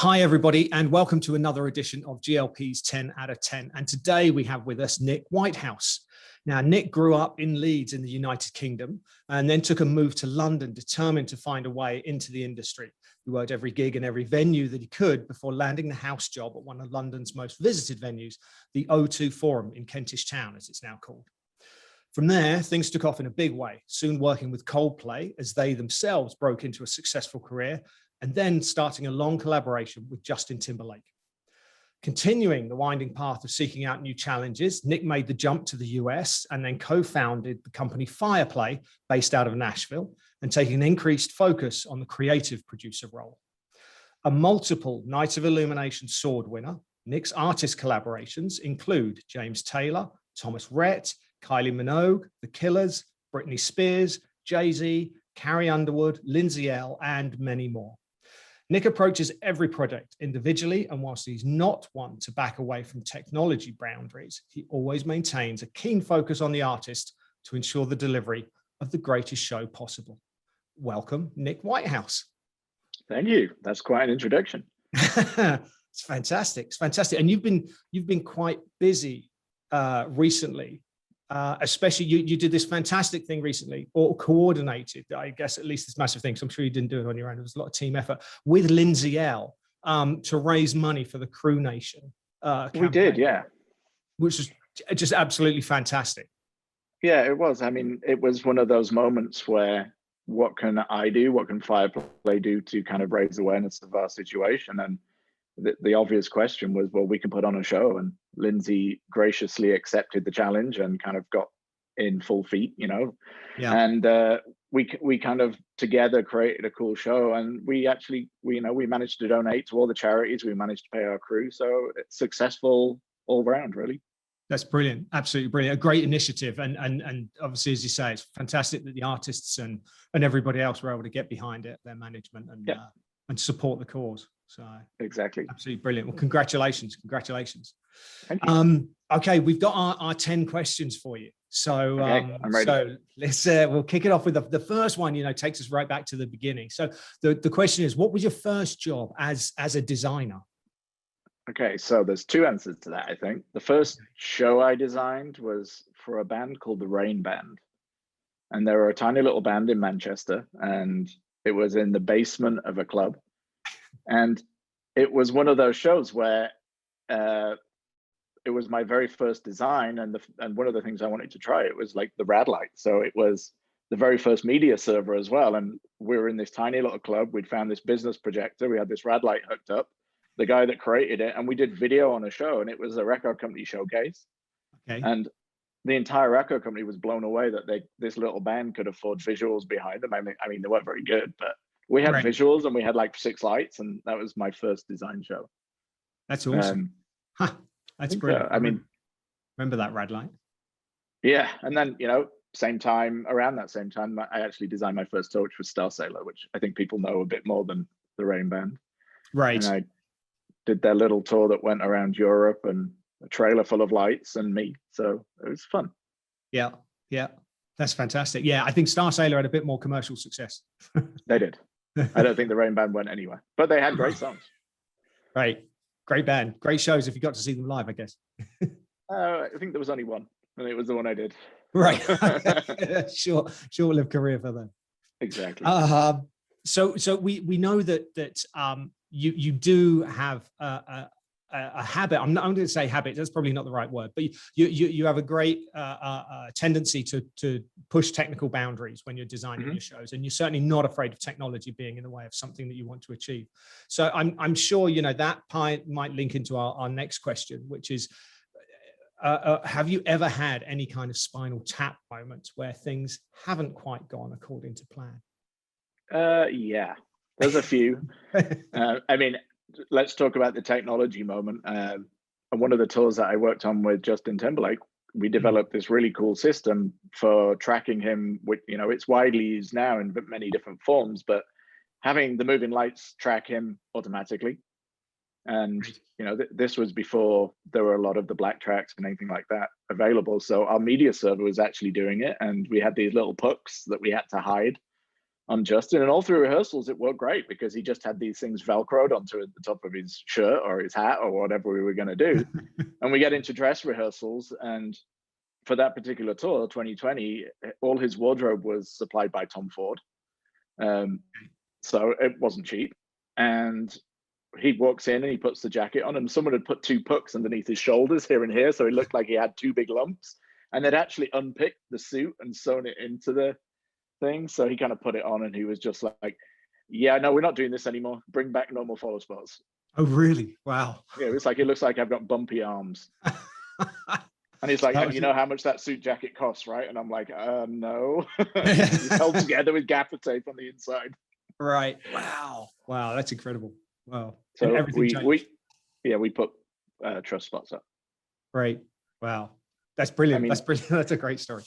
Hi, everybody, and welcome to another edition of GLP's 10 out of 10. And today we have with us Nick Whitehouse. Now, Nick grew up in Leeds in the United Kingdom and then took a move to London, determined to find a way into the industry. He worked every gig and every venue that he could before landing the house job at one of London's most visited venues, the O2 Forum in Kentish Town, as it's now called. From there, things took off in a big way, soon working with Coldplay as they themselves broke into a successful career, and then starting a long collaboration with Justin Timberlake. Continuing the winding path of seeking out new challenges, Nick made the jump to the US and then co-founded the company Fireplay, based out of Nashville, and taking an increased focus on the creative producer role. A multiple Knight of Illumination sword winner, Nick's artist collaborations include James Taylor, Thomas Rhett, Kylie Minogue, The Killers, Britney Spears, Jay-Z, Carrie Underwood, Lindsay Ell, and many more. Nick approaches every project individually, and whilst he's not one to back away from technology boundaries, he always maintains a keen focus on the artist to ensure the delivery of the greatest show possible. Welcome, Nick Whitehouse. Thank you. That's quite an introduction. It's fantastic. It's fantastic. And you've been quite busy recently. Especially you did this fantastic thing recently, or coordinated, I guess, at least this massive thing. So I'm sure you didn't do it on your own. There was a lot of team effort with Lindsay Ell to raise money for the Crew Nation campaign. We did, yeah. Which was just absolutely fantastic. Yeah, it was. I mean, it was one of those moments where what can I do? What can Fireplay do to kind of raise awareness of our situation? And the obvious question was, well, we can put on a show, and Lindsay graciously accepted the challenge and kind of got in full feet, you know. Yeah. And we kind of together created a cool show, and we managed to donate to all the charities. We managed to pay our crew, so it's successful all round, really. That's brilliant, absolutely brilliant. A great initiative, and obviously, as you say, it's fantastic that the artists and everybody else were able to get behind it, their management, and support the cause. So exactly, absolutely brilliant. Well, congratulations. Thank you. Okay, we've got our 10 questions for you. So okay, I'm ready. So let's we'll kick it off with the first one. Takes us right back to the beginning. So the question is, what was your first job as a designer? Okay, so there's two answers to that, I think. The first show I designed was for a band called the Rain Band, and they were a tiny little band in Manchester, and it was in the basement of a club. And it was one of those shows where it was my very first design, and one of the things I wanted to try, it was like the rad light. So it was the very first media server as well. And we were in this tiny little club. We'd found this business projector. We had this rad light hooked up, the guy that created it, and we did video on a show, and it was a record company showcase. Okay. And the entire record company was blown away that this little band could afford visuals behind them. I mean, they weren't very good, but we had visuals, and we had like 6 lights, and that was my first design show. That's awesome. That's brilliant. I mean, remember that rad light? Yeah, and then around that same time, I actually designed my first tour, which was Star Sailor, which I think people know a bit more than the Rain Band. Right. And I did their little tour that went around Europe, and a trailer full of lights and me. So it was fun. Yeah. That's fantastic. Yeah, I think Star Sailor had a bit more commercial success. They did. I don't think the Rain Band went anywhere, but they had great songs. Right. Great band. Great shows if you got to see them live, I guess. I think there was only one, and it was the one I did. Right. Short-lived career for them. Exactly. So we know that you do have a habit. I'm going to say habit. That's probably not the right word, but you have a great tendency to push technical boundaries when you're designing your shows, and you're certainly not afraid of technology being in the way of something that you want to achieve. So I'm sure that might link into our next question, which is, have you ever had any kind of spinal tap moment where things haven't quite gone according to plan? Yeah, there's a few. I mean, let's talk about the technology moment. And one of the tours that I worked on with Justin Timberlake, we developed this really cool system for tracking him. With, it's widely used now in many different forms, but having the moving lights track him automatically. And, this was before there were a lot of the black tracks and anything like that available. So our media server was actually doing it. And we had these little pucks that we had to hide on Justin. And all through rehearsals, it worked great because he just had these things Velcroed onto the top of his shirt or his hat or whatever we were going to do. And we get into dress rehearsals, and for that particular tour, 2020, all his wardrobe was supplied by Tom Ford. So it wasn't cheap. And he walks in and he puts the jacket on, and someone had put 2 pucks underneath his shoulders here and here. So it looked like he had 2 big lumps, and they'd actually unpicked the suit and sewn it into the thing. So he kind of put it on and he was just like, yeah, no, we're not doing this anymore. Bring back normal follow spots. Oh, really? Wow. Yeah, it's like, it looks like I've got bumpy arms. And he's like, you know how much that suit jacket costs, right? And I'm like, no. It's held together with gaffer tape on the inside. Right. Wow. Wow. That's incredible. Wow. So and everything we put truss spots up. Right. Wow. That's brilliant. I mean, that's brilliant. That's a great story.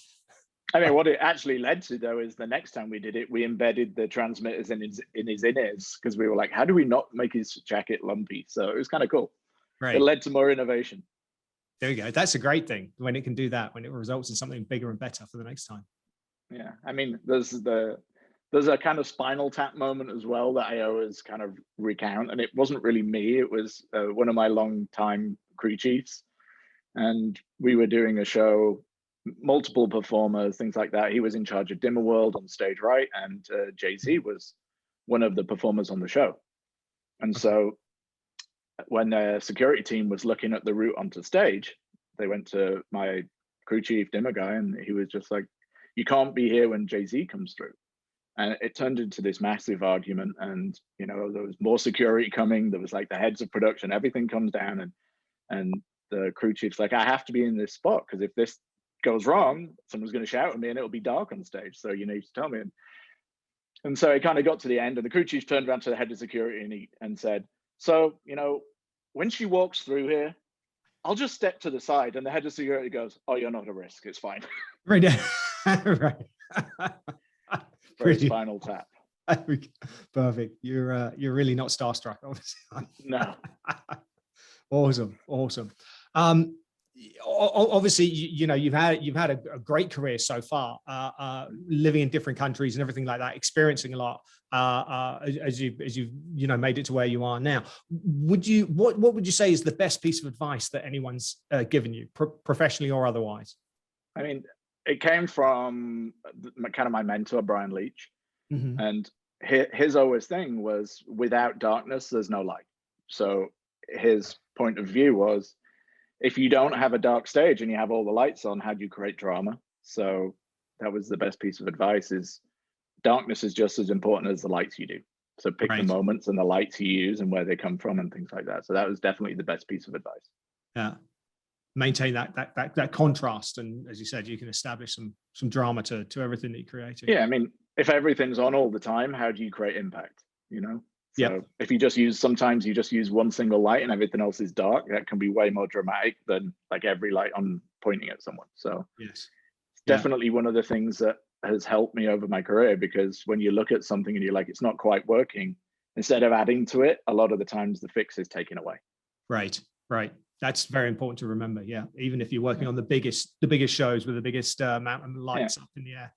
I mean, what it actually led to, though, is the next time we did it, we embedded the transmitters in his in-ears, because we were like, how do we not make his jacket lumpy? So it was kind of cool. Right. It led to more innovation. There we go. That's a great thing when it can do that, when it results in something bigger and better for the next time. Yeah. I mean, there's a kind of Spinal Tap moment as well that I always kind of recount. And it wasn't really me. It was one of my longtime crew chiefs. And we were doing a show, multiple performers, things like that. He was in charge of Dimmer World on stage right, and Jay-Z was one of the performers on the show. And so when the security team was looking at the route onto stage, they went to my crew chief, Dimmer guy, and he was just like, you can't be here when Jay-Z comes through. And it turned into this massive argument. And, you know, there was more security coming. There was like the heads of production, everything comes down, and the crew chief's like, I have to be in this spot, because if this goes wrong, someone's going to shout at me and it'll be dark on stage. So you need to tell me. And so it kind of got to the end, and the crew chief turned around to the head of security and said, so, you know, when she walks through here, I'll just step to the side. And the head of security goes, oh, you're not a risk. It's fine. Right. Right. Very Spinal Tap. Perfect. You're really not starstruck, obviously. No. Awesome. Obviously, you know, you've had a great career so far, living in different countries and everything like that, experiencing a lot, as you've made it to where you are now. What would you say is the best piece of advice that anyone's given you, professionally or otherwise? I mean, it came from kind of my mentor, Brian Leach. Mm-hmm. And his always thing was, without darkness, there's no light. So his point of view was, if you don't have a dark stage and you have all the lights on, how do you create drama? So that was the best piece of advice, is darkness is just as important as the lights you do. So pick the moments and the lights you use and where they come from and things like that. So that was definitely the best piece of advice. Yeah. Maintain that contrast, and as you said, you can establish some drama to everything that you created. Yeah, I mean, if everything's on all the time, how do you create impact? You know, so if you sometimes you just use one single light and everything else is dark, that can be way more dramatic than like every light on pointing at someone. So yes, it's definitely one of the things that has helped me over my career, because when you look at something and you're like, it's not quite working, instead of adding to it, a lot of the times the fix is taken away. Right. That's very important to remember. Yeah, even if you're working on the biggest shows with the biggest amount of lights up in the air.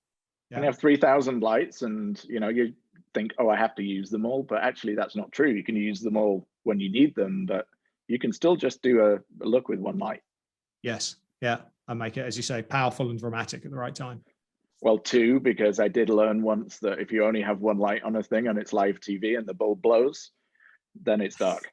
Yeah. And you have 3,000 lights, and you think, oh, I have to use them all, but actually that's not true. You can use them all when you need them, but you can still just do a look with one light. Yes. Yeah. And make it, as you say, powerful and dramatic at the right time. Well, 2, because I did learn once that if you only have one light on a thing and it's live TV and the bulb blows, then it's dark.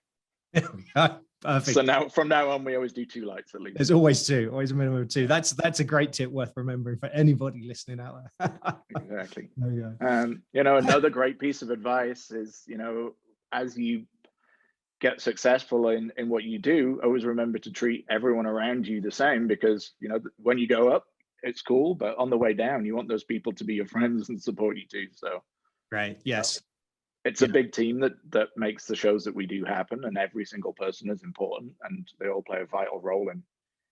There we go. Perfect. So from now on, we always do 2 lights at least. There's always 2, always a minimum of 2. That's a great tip worth remembering for anybody listening out there. Exactly. There you go. Another great piece of advice is, as you get successful in what you do, always remember to treat everyone around you the same, because, when you go up, it's cool, but on the way down, you want those people to be your friends and support you too. So, right. Yes. It's a big team that makes the shows that we do happen, and every single person is important, and they all play a vital role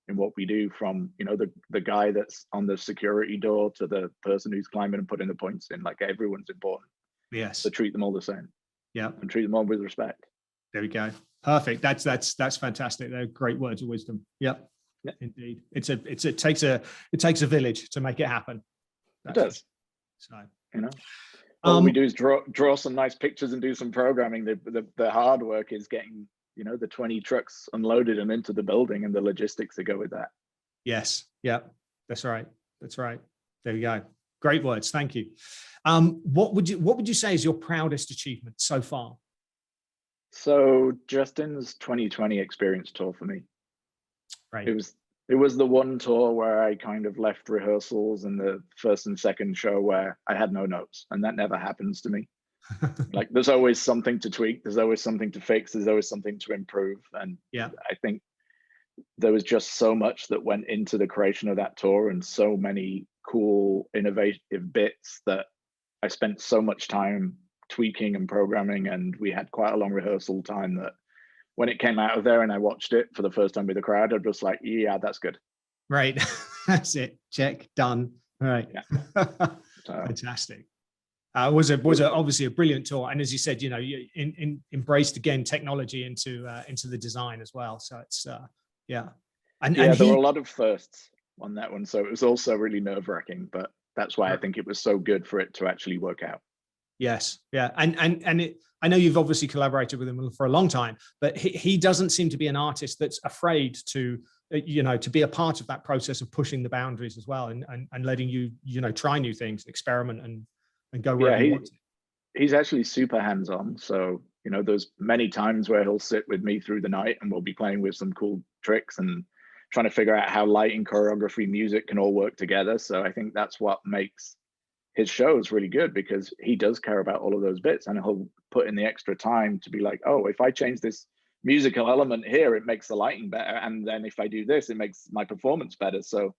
in what we do, from the guy that's on the security door to the person who's climbing and putting the points in. Like, everyone's important. Yes. So treat them all the same. Yeah. And treat them all with respect. There we go. Perfect. That's fantastic. They're great words of wisdom. Yep. Yeah. Indeed. It takes a village to make it happen. It does. So All we do is draw some nice pictures and do some programming. The hard work is getting, the 20 trucks unloaded and into the building and the logistics that go with that. Yes. Yeah, that's right. That's right. There we go. Great words. Thank you. What would you say is your proudest achievement so far? So Justin's 2020 experience tour for me. Right. It was the one tour where I kind of left rehearsals and the first and second show where I had no notes, and that never happens to me. Like there's always something to tweak, there's always something to fix, there's always something to improve. And yeah, I think there was just so much that went into the creation of that tour and so many cool, innovative bits that I spent so much time tweaking and programming, and we had quite a long rehearsal time that when it came out of there and I watched it for the first time with the crowd, I'm just like, yeah, that's good. Right. That's it. Check. Done. All right. Yeah. Fantastic. It was obviously a brilliant tour. And as you said, you embraced again technology into the design as well. So it's yeah. And there were a lot of firsts on that one. So it was also really nerve-wracking, but that's why I think it was so good for it to actually work out. Yes. Yeah. And I know you've obviously collaborated with him for a long time, but he doesn't seem to be an artist that's afraid to be a part of that process of pushing the boundaries as well, and letting you try new things, experiment and go wherever you want to. He's actually super hands-on. So, there's many times where he'll sit with me through the night and we'll be playing with some cool tricks and trying to figure out how lighting, choreography, music can all work together. So I think that's what makes his shows really good, because he does care about all of those bits, and he'll put in the extra time to be like, oh, if I change this musical element here, it makes the lighting better. And then if I do this, it makes my performance better. So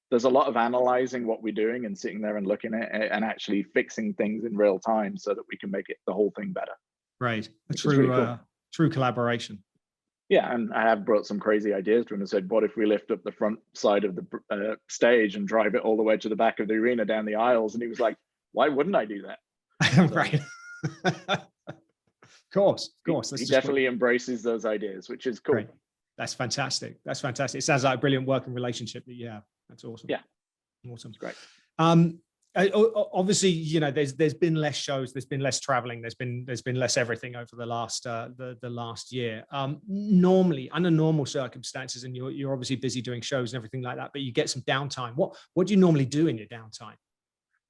there's a lot of analyzing what we're doing and sitting there and looking at it and actually fixing things in real time so that we can make it the whole thing better. Right. A true collaboration. Yeah, and I have brought some crazy ideas to him and said, what if we lift up the front side of the stage and drive it all the way to the back of the arena down the aisles? And he was like, why wouldn't I do that? So, right. Of course. He definitely embraces those ideas, which is cool. Great. That's fantastic. That's fantastic. It sounds like a brilliant working relationship that you have. That's awesome. Yeah. Awesome. It's great. Obviously, there's been less shows, there's been less traveling, there's been less everything over the last the last year. Normally, under normal circumstances, and you're obviously busy doing shows and everything like that, but you get some downtime. What do you normally do in your downtime?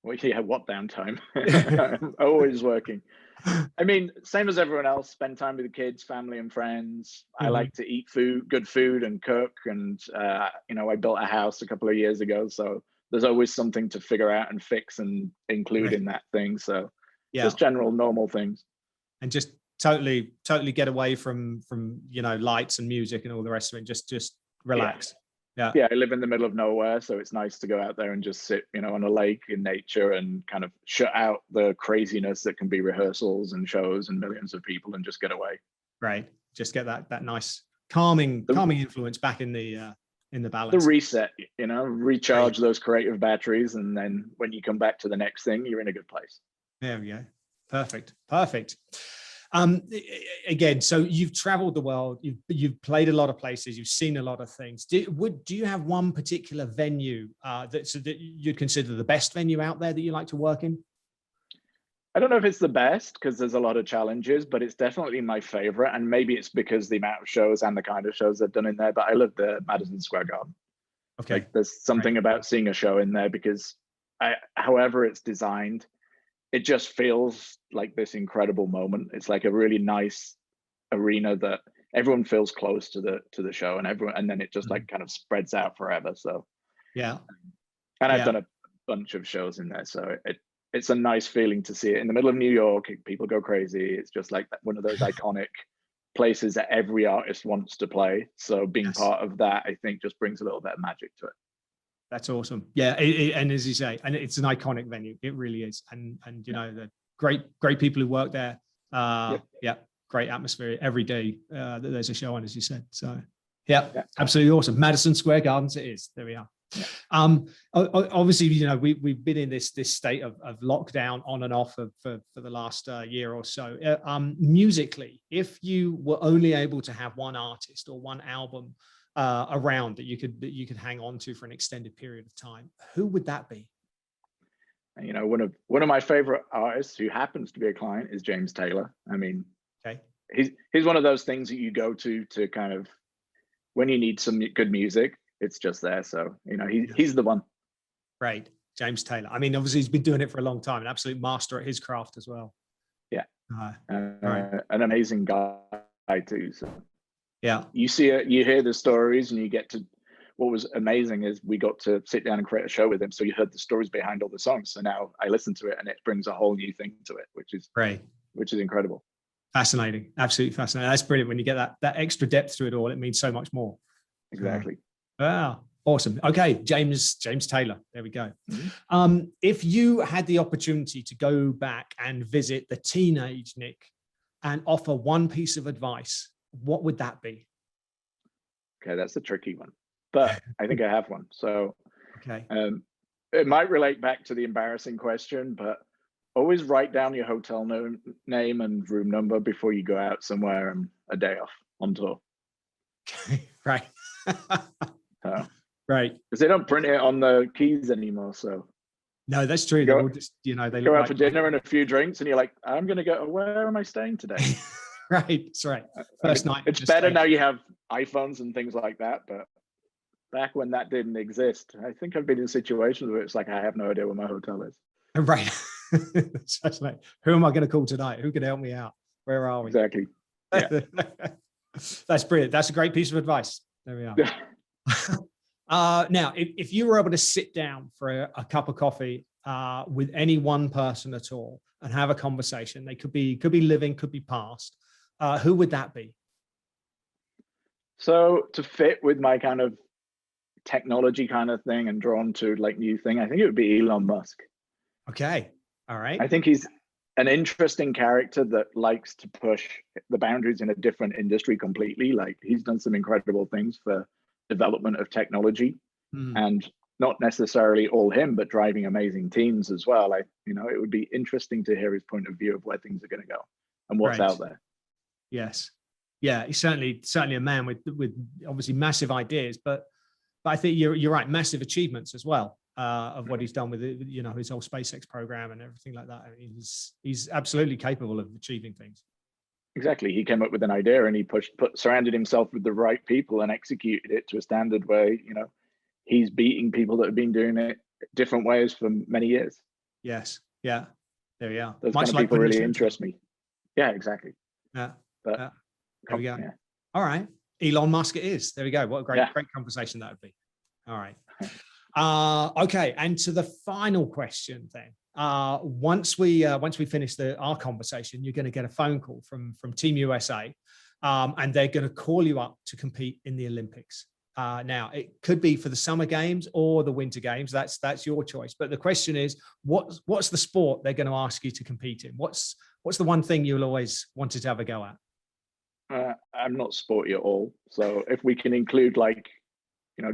Well, yeah, what downtime? I'm always working. I mean, same as everyone else, spend time with the kids, family and friends. I like to eat good food and cook. And, I built a house a couple of years ago. So there's always something to figure out and fix and include in that thing. So just general normal things. And just totally get away from lights and music and all the rest of it. Just relax. Yeah, I live in the middle of nowhere, so it's nice to go out there and just sit, on a lake in nature and kind of shut out the craziness that can be rehearsals and shows and millions of people and just get away. Right. Just get that nice calming influence back in the balance. The reset, recharge those creative batteries, and then when you come back to the next thing, you're in a good place. There we go. Perfect. Again, so you've traveled the world, you've played a lot of places, you've seen a lot of things. Do you have one particular venue that you'd consider the best venue out there that you like to work in? I don't know if it's the best, because there's a lot of challenges, but it's definitely my favorite. And maybe it's because the amount of shows and the kind of shows they've done in there, but I love the Madison Square Garden. Okay. Like, there's something about seeing a show in there, because however it's designed, it just feels like this incredible moment. It's like a really nice arena that everyone feels close to the show, and then it just like kind of spreads out forever. So yeah. And I've done a bunch of shows in there, so it's a nice feeling to see it in the middle of New York. People go crazy. It's just like one of those iconic places that every artist wants to play. So being part of that, I think, just brings a little bit of magic to it. That's awesome. Yeah, and as you say, and it's an iconic venue. It really is. And the great people who work there. Great atmosphere every day that there's a show on, as you said. So absolutely awesome. Madison Square Gardens, it is. There we are. Yeah. Obviously, we've been in this state of lockdown on and off for the last year or so. Musically, if you were only able to have one artist or one album around that you could hang on to for an extended period of time, who would that be? And, one of my favorite artists who happens to be a client is James Taylor. I mean, Okay. he's one of those things that you go to kind of when you need some good music. It's just there. So he's the one. Right, James Taylor. I mean, obviously he's been doing it for a long time, an absolute master at his craft as well. Yeah, right. An amazing guy too. So yeah, you see it, you hear the stories, and you get to. What was amazing is we got to sit down and create a show with him. So you heard the stories behind all the songs. So now I listen to it, and it brings a whole new thing to it, which is great, which is incredible. Fascinating, absolutely fascinating. That's brilliant. When you get that extra depth to it all, it means so much more. Exactly. Wow, awesome. Okay, James Taylor. There we go. Mm-hmm. If you had the opportunity to go back and visit the teenage Nick and offer one piece of advice, what would that be? Okay, that's a tricky one, but I think I have one. So, okay, it might relate back to the embarrassing question, but always write down your hotel name and room number before you go out somewhere and a day off on tour. right. Right. Because they don't print it on the keys anymore. So no, that's true. They will just, they go out for dinner and a few drinks, and you're like, I'm going to go. Where am I staying today? right. That's right. First night. It's better now. You have iPhones and things like that, but back when that didn't exist, I think I've been in situations where it's like I have no idea where my hotel is. Right. Who am I going to call tonight? Who can help me out? Where are we? Exactly. Yeah. That's brilliant. That's a great piece of advice. There we are. Now, if you were able to sit down for a cup of coffee with any one person at all and have a conversation, they could be living, could be past, who would that be? So to fit with my kind of technology kind of thing and drawn to like new thing, I think it would be Elon Musk. Okay. All right. I think he's an interesting character that likes to push the boundaries in a different industry completely. Like he's done some incredible things for development of technology, and not necessarily all him, but driving amazing teams as well. It would be interesting to hear his point of view of where things are going to go and what's out there. Yes. Yeah, he's certainly a man with obviously massive ideas, but I think you're right, massive achievements as well of what he's done with his whole SpaceX program and everything like that. I mean, he's absolutely capable of achieving things. Exactly. He came up with an idea and he surrounded himself with the right people and executed it to a standard where, he's beating people that have been doing it different ways for many years. Yes. Yeah. There we are. Those kind of people really interest me. Yeah, exactly. Yeah. But there we go. Yeah. All right. Elon Musk it is. There we go. What a great conversation that would be. All right. Okay. And to the final question then. Once we finish our conversation, you're going to get a phone call from Team USA, and they're going to call you up to compete in the Olympics. Now, it could be for the Summer Games or the Winter Games. That's your choice. But the question is, what's the sport they're going to ask you to compete in? What's the one thing you'll always wanted to have a go at? I'm not sporty at all. So if we can include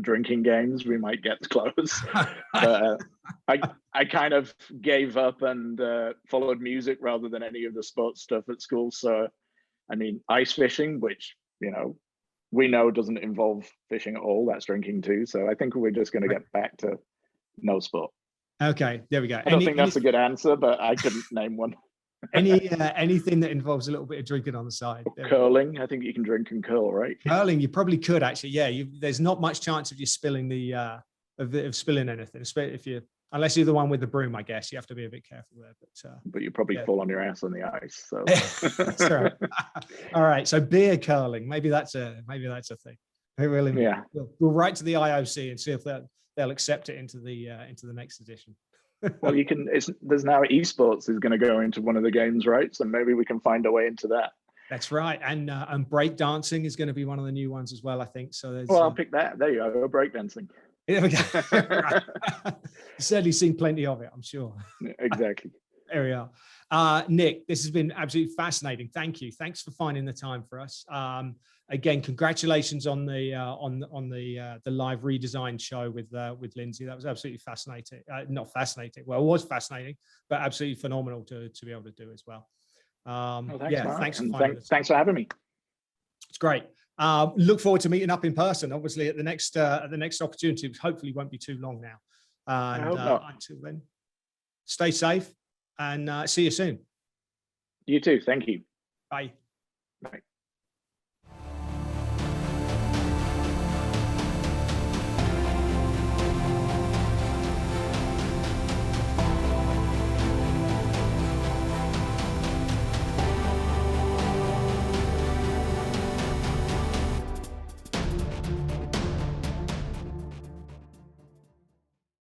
drinking games, we might get close. But I kind of gave up and followed music rather than any of the sports stuff at school. So, I mean, ice fishing, which, we know doesn't involve fishing at all. That's drinking too. So I think we're just going to get back to no sport. Okay, there we go. I don't think that's a good answer, but I couldn't name one. Anything that involves a little bit of drinking on the side. Curling, I think you can drink and curl, right? Curling, you probably could actually. Yeah, there's not much chance of you spilling of spilling anything, unless you're the one with the broom. I guess you have to be a bit careful there. But you probably fall on your ass on the ice. So that's right. All right. So beer curling, maybe that's a thing. We'll write to the IOC and see if they'll accept it into the next edition. Well, there's now esports is going to go into one of the games, right? So maybe we can find a way into that. That's right. And break dancing is going to be one of the new ones as well, I think. So I'll pick that. There you go, break dancing. There we go. Right. You've certainly seen plenty of it, I'm sure. Exactly. There we are. Nick, this has been absolutely fascinating. Thank you. Thanks for finding the time for us. Again, congratulations on the live redesign show with Lindsay. That was absolutely fascinating. Not fascinating. Well, it was fascinating, but absolutely phenomenal to be able to do as well. Thanks for having me. It's great. Look forward to meeting up in person, obviously at the next opportunity, which hopefully won't be too long now. And I hope not. Until then, Stay safe and see you soon. You too. Thank you. Bye. Bye.